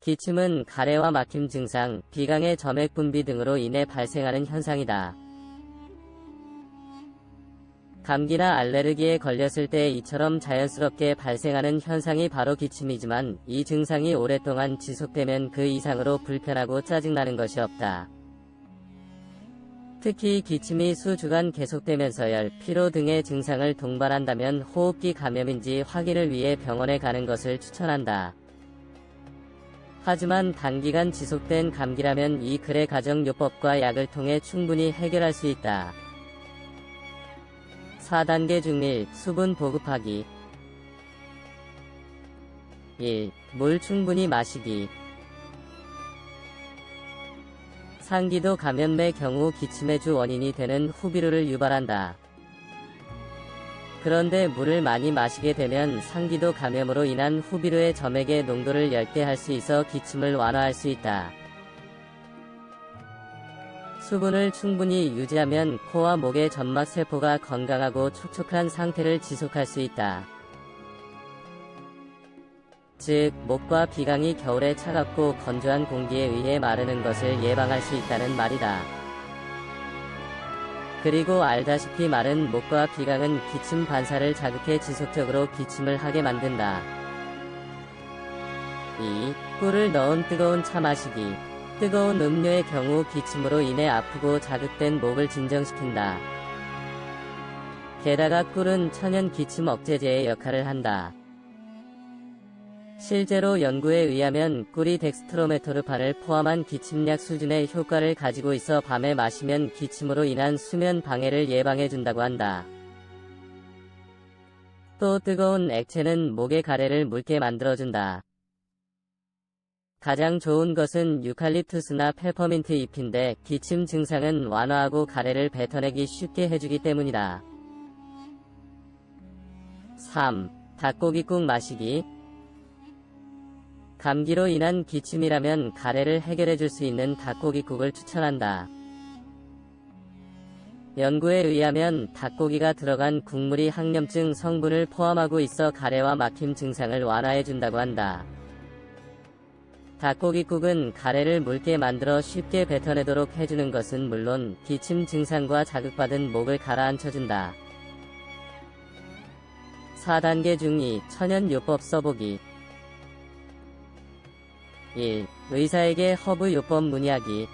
기침은 가래와 막힘 증상, 비강의 점액 분비 등으로 인해 발생하는 현상이다. 감기나 알레르기에 걸렸을 때 이처럼 자연스럽게 발생하는 현상이 바로 기침이지만 이 증상이 오랫동안 지속되면 그 이상으로 불편하고 짜증나는 것이 없다. 특히 기침이 수주간 계속되면서 열, 피로 등의 증상을 동반한다면 호흡기 감염인지 확인을 위해 병원에 가는 것을 추천한다. 하지만 단기간 지속된 감기라면 이 글의 가정요법과 약을 통해 충분히 해결할 수 있다. 4단계 중 1. 수분 보급하기. 1. 물 충분히 마시기. 상기도 감염의 경우 기침의 주 원인이 되는 후비루를 유발한다. 그런데 물을 많이 마시게 되면 상기도 감염으로 인한 후비루의 점액의 농도를 열대할 수 있어 기침을 완화할 수 있다. 수분을 충분히 유지하면 코와 목의 점막세포가 건강하고 촉촉한 상태를 지속할 수 있다. 즉, 목과 비강이 겨울에 차갑고 건조한 공기에 의해 마르는 것을 예방할 수 있다는 말이다. 그리고 알다시피 마른 목과 비강은 기침 반사를 자극해 지속적으로 기침을 하게 만든다. 2. 꿀을 넣은 뜨거운 차 마시기. 뜨거운 음료의 경우 기침으로 인해 아프고 자극된 목을 진정시킨다. 게다가 꿀은 천연 기침 억제제의 역할을 한다. 실제로 연구에 의하면 꿀이 덱스트로메토르판을 포함한 기침약 수준의 효과를 가지고 있어 밤에 마시면 기침으로 인한 수면 방해를 예방해준다고 한다. 또 뜨거운 액체는 목의 가래를 묽게 만들어준다. 가장 좋은 것은 유칼립투스나 페퍼민트 잎인데 기침 증상은 완화하고 가래를 뱉어내기 쉽게 해주기 때문이다. 3. 닭고기국 마시기. 감기로 인한 기침이라면 가래를 해결해줄 수 있는 닭고기국을 추천한다. 연구에 의하면 닭고기가 들어간 국물이 항염증 성분을 포함하고 있어 가래와 막힘 증상을 완화해준다고 한다. 닭고기국은 가래를 묽게 만들어 쉽게 뱉어내도록 해주는 것은 물론 기침 증상과 자극받은 목을 가라앉혀준다. 4단계 중 2. 천연요법 써보기. 1. 의사에게 허브요법 문의하기.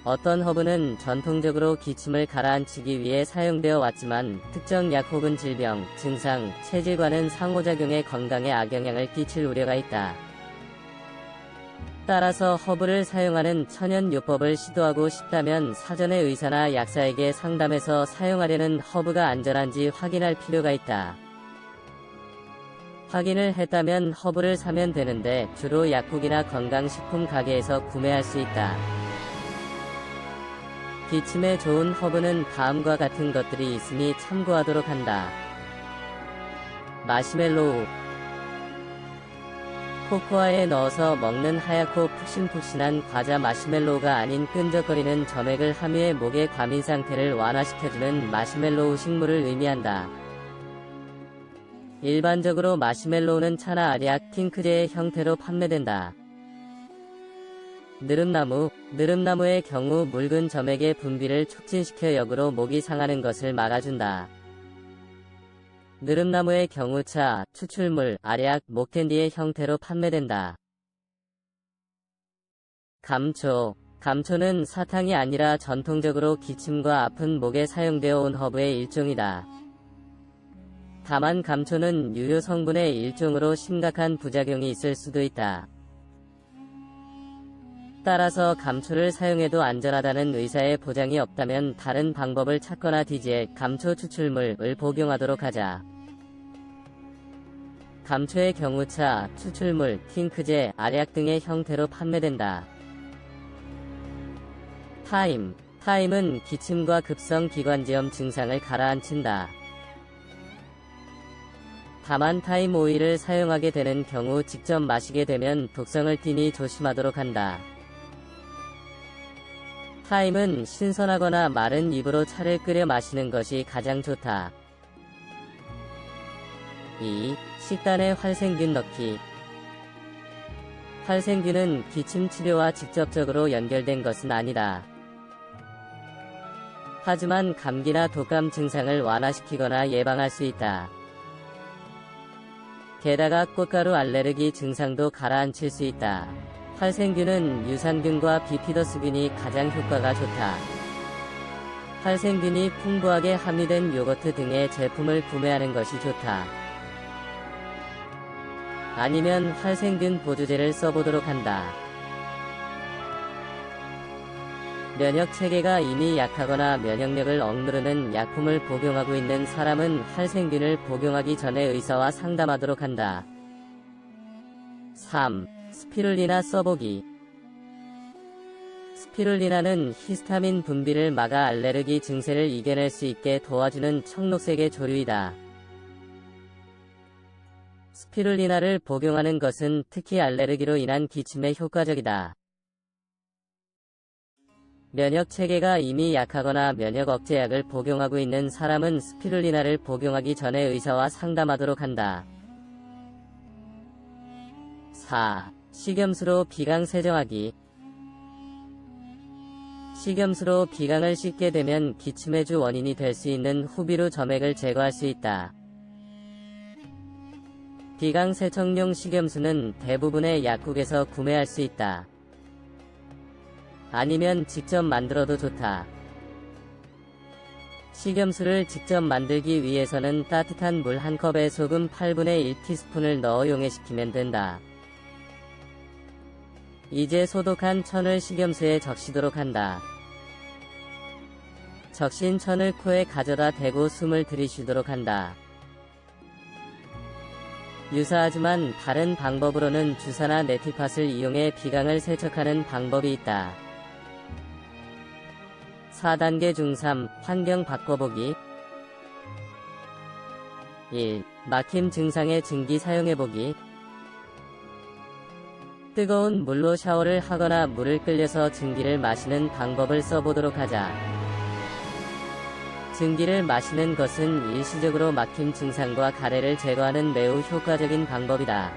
어떤 허브는 전통적으로 기침을 가라앉히기 위해 사용되어 왔지만 특정 약 혹은 질병, 증상, 체질과는 상호작용해 건강에 악영향을 끼칠 우려가 있다. 따라서 허브를 사용하는 천연요법을 시도하고 싶다면 사전에 의사나 약사에게 상담해서 사용하려는 허브가 안전한지 확인할 필요가 있다. 확인을 했다면 허브를 사면 되는데 주로 약국이나 건강식품 가게에서 구매할 수 있다. 기침에 좋은 허브는 다음과 같은 것들이 있으니 참고하도록 한다. 마시멜로우. 코코아에 넣어서 먹는 하얗고 푹신푹신한 과자 마시멜로우가 아닌 끈적거리는 점액을 함유해 목의 과민 상태를 완화시켜주는 마시멜로우 식물을 의미한다. 일반적으로 마시멜로우는 차나 알약, 팅크제의 형태로 판매된다. 느릅나무의 경우 묽은 점액의 분비를 촉진시켜 역으로 목이 상하는 것을 막아준다. 느릅나무의 경우 차, 추출물, 알약, 목캔디의 형태로 판매된다. 감초는 사탕이 아니라 전통적으로 기침과 아픈 목에 사용되어 온 허브의 일종이다. 다만 감초는 유효 성분의 일종으로 심각한 부작용이 있을 수도 있다. 따라서 감초를 사용해도 안전하다는 의사의 보장이 없다면 다른 방법을 찾거나 DG에 감초 추출물을 복용하도록 하자. 감초의 경우 차, 추출물, 팅크제, 알약 등의 형태로 판매된다. 타임은 기침과 급성 기관지염 증상을 가라앉힌다. 다만 타임 오일을 사용하게 되는 경우 직접 마시게 되면 독성을 띠니 조심하도록 한다. 타임은 신선하거나 마른 잎으로 차를 끓여 마시는 것이 가장 좋다. 2. 식단에 활생균 넣기. 활생균은 기침 치료와 직접적으로 연결된 것은 아니다. 하지만 감기나 독감 증상을 완화시키거나 예방할 수 있다. 게다가 꽃가루 알레르기 증상도 가라앉힐 수 있다. 활생균은 유산균과 비피더스균이 가장 효과가 좋다. 활생균이 풍부하게 함유된 요거트 등의 제품을 구매하는 것이 좋다. 아니면 활생균 보조제를 써보도록 한다. 면역 체계가 이미 약하거나 면역력을 억누르는 약품을 복용하고 있는 사람은 활생균을 복용하기 전에 의사와 상담하도록 한다. 3. 스피룰리나 써보기. 스피룰리나는 히스타민 분비를 막아 알레르기 증세를 이겨낼 수 있게 도와주는 청록색의 조류이다. 스피룰리나를 복용하는 것은 특히 알레르기로 인한 기침에 효과적이다. 면역 체계가 이미 약하거나 면역 억제약을 복용하고 있는 사람은 스피룰리나를 복용하기 전에 의사와 상담하도록 한다. 4. 식염수로 비강 세정하기. 식염수로 비강을 씻게 되면 기침의 주 원인이 될 수 있는 후비루 점액을 제거할 수 있다. 비강 세척용 식염수는 대부분의 약국에서 구매할 수 있다. 아니면 직접 만들어도 좋다. 식염수를 직접 만들기 위해서는 따뜻한 물 1컵에 소금 8분의 1티스푼을 넣어 용해시키면 된다. 이제 소독한 천을 식염수에 적시도록 한다. 적신 천을 코에 가져다 대고 숨을 들이쉬도록 한다. 유사하지만 다른 방법으로는 주사나 네티팟을 이용해 비강을 세척하는 방법이 있다. 4단계 중 3. 환경 바꿔보기. 1. 막힘 증상의 증기 사용해보기. 뜨거운 물로 샤워를 하거나 물을 끓여서 증기를 마시는 방법을 써보도록 하자. 증기를 마시는 것은 일시적으로 막힘 증상과 가래를 제거하는 매우 효과적인 방법이다.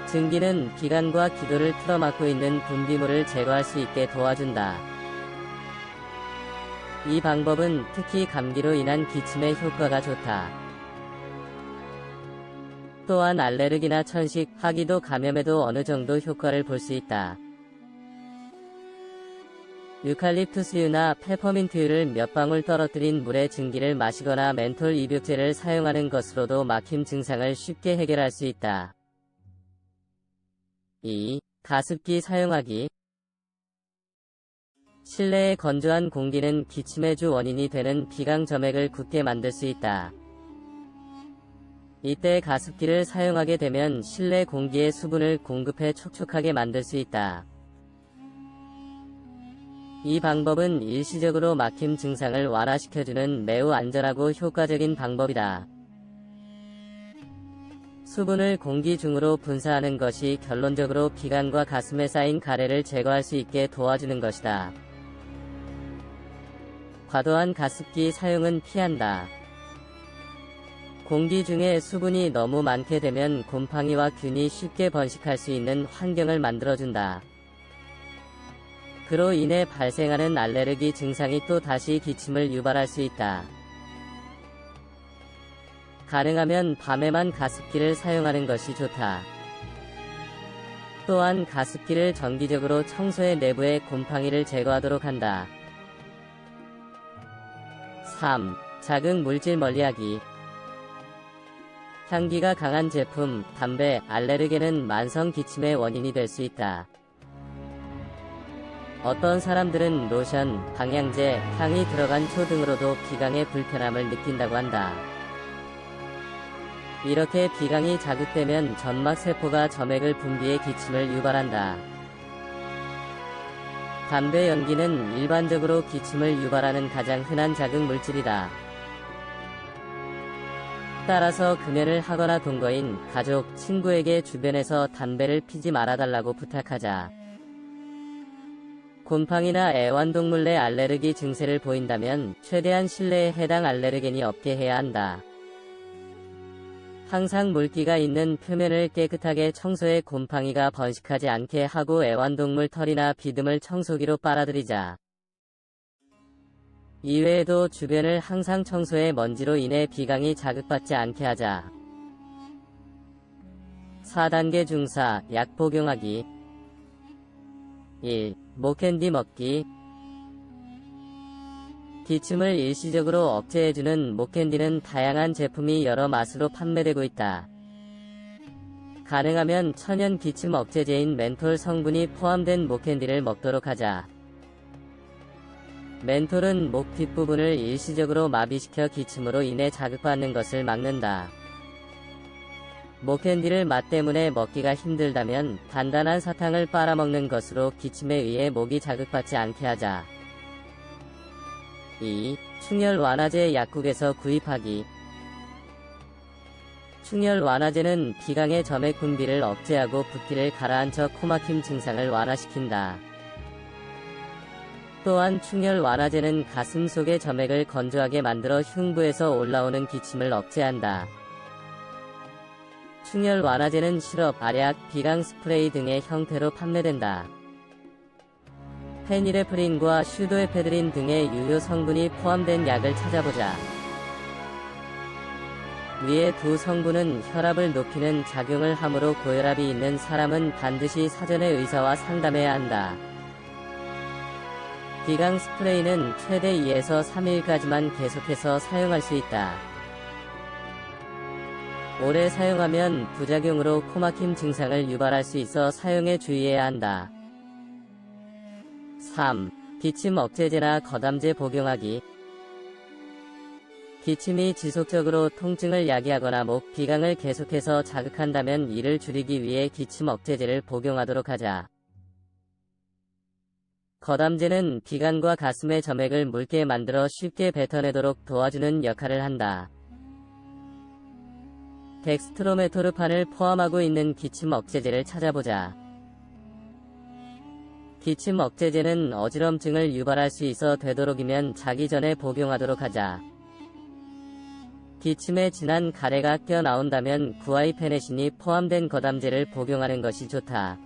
증기는 기관과 기도를 틀어막고 있는 분비물을 제거할 수 있게 도와준다. 이 방법은 특히 감기로 인한 기침에 효과가 좋다. 또한 알레르기나 천식, 하기도 감염에도 어느 정도 효과를 볼 수 있다. 유칼립투스유나 페퍼민트유를 몇 방울 떨어뜨린 물에 증기를 마시거나 멘톨 입욕제를 사용하는 것으로도 막힘 증상을 쉽게 해결할 수 있다. 2. 가습기 사용하기. 실내의 건조한 공기는 기침의 주 원인이 되는 비강 점액을 굳게 만들 수 있다. 이때 가습기를 사용하게 되면 실내 공기에 수분을 공급해 촉촉하게 만들 수 있다. 이 방법은 일시적으로 막힘 증상을 완화시켜주는 매우 안전하고 효과적인 방법이다. 수분을 공기 중으로 분사하는 것이 결론적으로 비강과 가슴에 쌓인 가래를 제거할 수 있게 도와주는 것이다. 과도한 가습기 사용은 피한다. 공기 중에 수분이 너무 많게 되면 곰팡이와 균이 쉽게 번식할 수 있는 환경을 만들어준다. 그로 인해 발생하는 알레르기 증상이 또 다시 기침을 유발할 수 있다. 가능하면 밤에만 가습기를 사용하는 것이 좋다. 또한 가습기를 정기적으로 청소해 내부의 곰팡이를 제거하도록 한다. 3. 자극 물질 멀리하기. 향기가 강한 제품, 담배, 알레르겐은 만성 기침의 원인이 될 수 있다. 어떤 사람들은 로션, 방향제, 향이 들어간 초 등으로도 비강의 불편함을 느낀다고 한다. 이렇게 비강이 자극되면 점막세포가 점액을 분비해 기침을 유발한다. 담배 연기는 일반적으로 기침을 유발하는 가장 흔한 자극 물질이다. 따라서 금연을 하거나 동거인, 가족, 친구에게 주변에서 담배를 피지 말아달라고 부탁하자. 곰팡이나 애완동물 내 알레르기 증세를 보인다면 최대한 실내에 해당 알레르겐이 없게 해야 한다. 항상 물기가 있는 표면을 깨끗하게 청소해 곰팡이가 번식하지 않게 하고 애완동물 털이나 비듬을 청소기로 빨아들이자. 이외에도 주변을 항상 청소해 먼지로 인해 비강이 자극받지 않게 하자. 4단계 중사, 약 복용하기. 1. 목캔디 먹기. 기침을 일시적으로 억제해주는 목캔디는 다양한 제품이 여러 맛으로 판매되고 있다. 가능하면 천연 기침 억제제인 멘톨 성분이 포함된 목캔디를 먹도록 하자. 멘톨은 목 뒷부분을 일시적으로 마비시켜 기침으로 인해 자극받는 것을 막는다. 목캔디를 맛 때문에 먹기가 힘들다면 단단한 사탕을 빨아먹는 것으로 기침에 의해 목이 자극받지 않게 하자. 2. 충혈 완화제 약국에서 구입하기. 충혈 완화제는 비강의 점액 분비를 억제하고 붓기를 가라앉혀 코막힘 증상을 완화시킨다. 또한 충혈 완화제는 가슴 속의 점액을 건조하게 만들어 흉부에서 올라오는 기침을 억제한다. 충혈 완화제는 시럽, 알약, 비강 스프레이 등의 형태로 판매된다. 페니레프린과 슈도에페드린 등의 유효 성분이 포함된 약을 찾아보자. 위의 두 성분은 혈압을 높이는 작용을 하므로 고혈압이 있는 사람은 반드시 사전에 의사와 상담해야 한다. 비강 스프레이는 최대 2에서 3일까지만 계속해서 사용할 수 있다. 오래 사용하면 부작용으로 코막힘 증상을 유발할 수 있어 사용에 주의해야 한다. 3. 기침 억제제나 거담제 복용하기. 기침이 지속적으로 통증을 야기하거나 목, 비강을 계속해서 자극한다면 이를 줄이기 위해 기침 억제제를 복용하도록 하자. 거담제는 비강과 가슴의 점액을 묽게 만들어 쉽게 뱉어내도록 도와주는 역할을 한다. 덱스트로메토르판을 포함하고 있는 기침 억제제를 찾아보자. 기침 억제제는 어지럼증을 유발할 수 있어 되도록이면 자기 전에 복용하도록 하자. 기침에 진한 가래가 껴나온다면 구아이페네신이 포함된 거담제를 복용하는 것이 좋다.